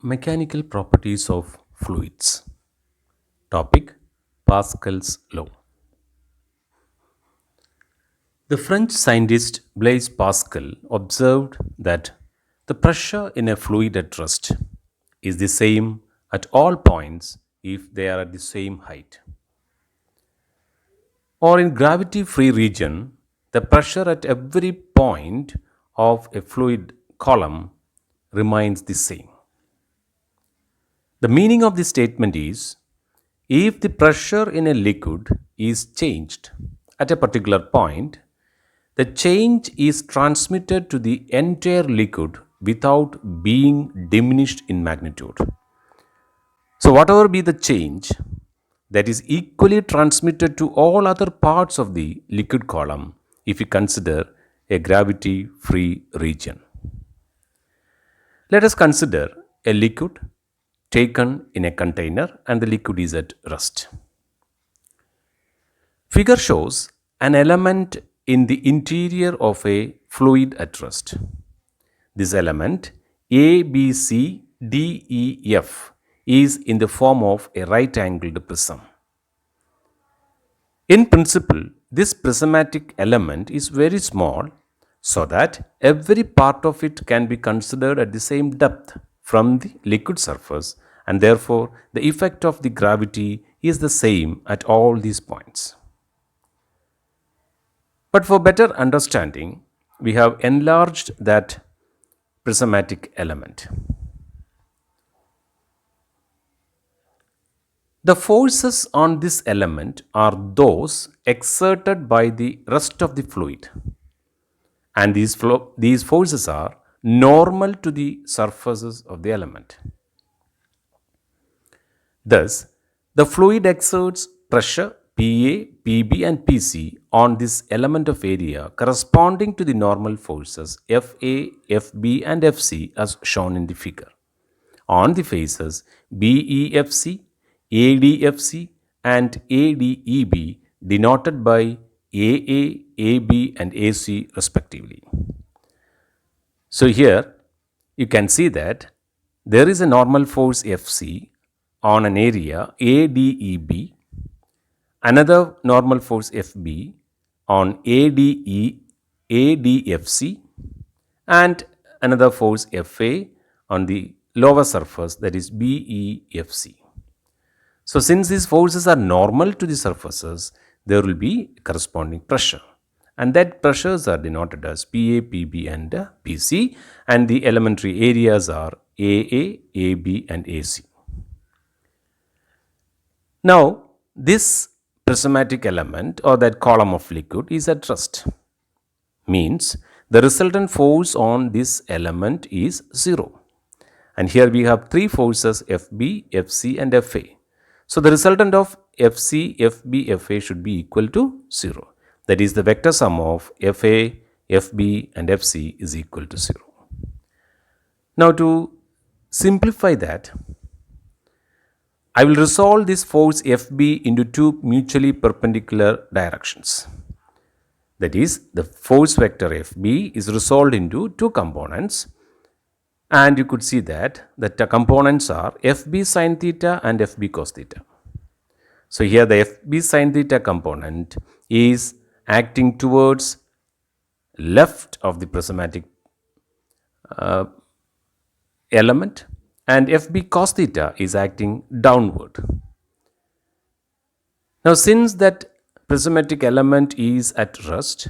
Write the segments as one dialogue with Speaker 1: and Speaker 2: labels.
Speaker 1: Mechanical properties of fluids. Topic: Pascal's law. The French scientist Blaise Pascal observed that the pressure in a fluid at rest is the same at all points if they are at the same height. Or in gravity free region, the pressure at every point of a fluid column remains the same. The meaning of this statement is if the pressure in a liquid is changed at a particular point, the change is transmitted to the entire liquid without being diminished in magnitude. So, whatever be the change, that is equally transmitted to all other parts of the liquid column if we consider a gravity free region. Let us consider a liquid taken in a container and the liquid is at rest. Figure shows an element in the interior of a fluid at rest. This element A, B, C, D, E, F is in the form of a right angled prism. In principle, this prismatic element is very small so that every part of it can be considered at the same depth from the liquid surface, and therefore the effect of the gravity is the same at all these points. But for better understanding, we have enlarged that prismatic element. The forces on this element are those exerted by the rest of the fluid, and these forces are normal to the surfaces of the element. Thus, the fluid exerts pressure Pa, Pb, and Pc on this element of area corresponding to the normal forces Fa, Fb, and Fc as shown in the figure. On the faces BeFc, ADFC, and ADEB denoted by AA, AB, and AC respectively. So here you can see that there is a normal force Fc on an area ADEB, another normal force Fb on ADFC, and another force Fa on the lower surface, that is BEFC. So since these forces are normal to the surfaces, there will be corresponding pressure, and that pressures are denoted as Pa, Pb, and Pc, and the elementary areas are AA, AB, and AC. Now, this prismatic element or that column of liquid is at rest, means the resultant force on this element is 0. And here we have three forces Fb, Fc, and Fa. So the resultant of Fc, Fb, Fa should be equal to 0. That is, the vector sum of Fa, Fb, and Fc is equal to 0. Now to simplify that, I will resolve this force Fb into two mutually perpendicular directions. That is, the force vector Fb is resolved into two components, and you could see that the components are Fb sin theta and Fb cos theta. So here the Fb sin theta component is acting towards left of the prismatic element, and Fb cos theta is acting downward. Now since that prismatic element is at rest,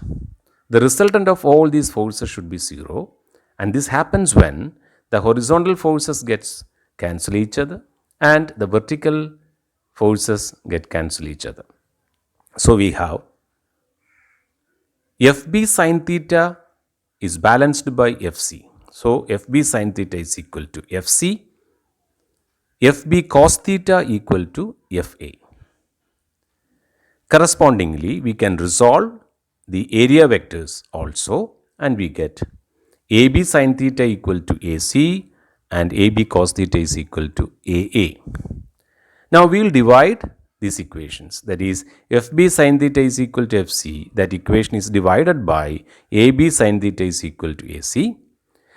Speaker 1: the resultant of all these forces should be 0, and this happens when the horizontal forces cancel each other and the vertical forces cancel each other. So we have Fb sin theta is balanced by Fc. So Fb sin theta is equal to Fc, Fb cos theta equal to Fa. Correspondingly, we can resolve the area vectors also, and we get AB sin theta equal to AC and AB cos theta is equal to AA. Now we will divide these equations, that is, Fb sin theta is equal to Fc, that equation is divided by AB sin theta is equal to AC,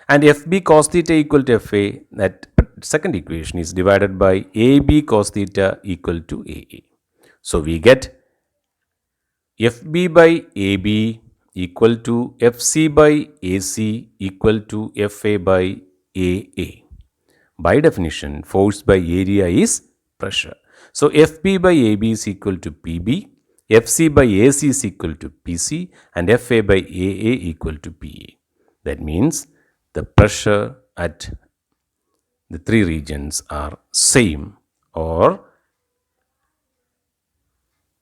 Speaker 1: and Fb cos theta equal to Fa, that second equation is divided by AB cos theta equal to AA. So we get FB by AB equal to FC by AC equal to FA by AA. By definition, force by area is pressure. So FB by AB is equal to PB, FC by AC is equal to PC, and FA by AA equal to PA. That means the pressure at the three regions are same, or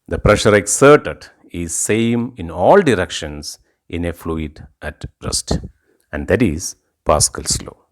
Speaker 1: the pressure exerted is same in all directions in a fluid at rest, and that is Pascal's law.